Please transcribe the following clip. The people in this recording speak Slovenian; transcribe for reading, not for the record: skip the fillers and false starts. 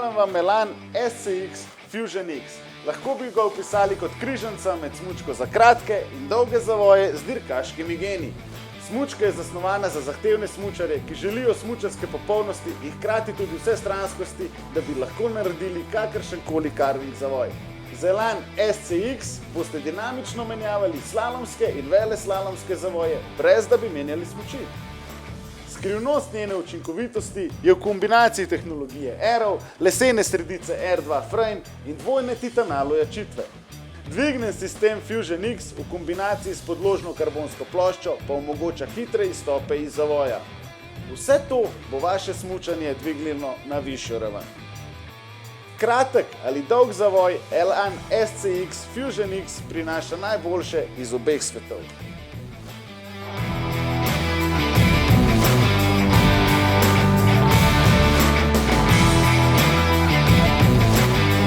predstavljam vam Elan SCX Fusion X. Lahko bi ga opisali kot križanca med smučko za kratke in dolge zavoje z dirkaškimi geni. Smučka je zasnovana za zahtevne smučarje, ki želijo smučarske popolnosti in hkrati tudi vsestranskosti, da bi lahko naredili kakršenkoli carving zavoj. Z Elan SCX boste dinamično menjavali slalomske in veleslalomske zavoje, brez da bi menjali smuči. Skrivnost njene učinkovitosti je v kombinaciji tehnologije Aero, lesene sredice R2 Frame in dvojne titanaloje čitve. Dvignen sistem Fusion X v kombinaciji s podložno karbonsko ploščo pa omogoča hitre izstope iz zavoja. Vse to bo vaše smučanje dvignilo na višjo raven. Kratek ali dolg zavoj Elan SCX Fusion X prinaša najboljše iz obeh svetov.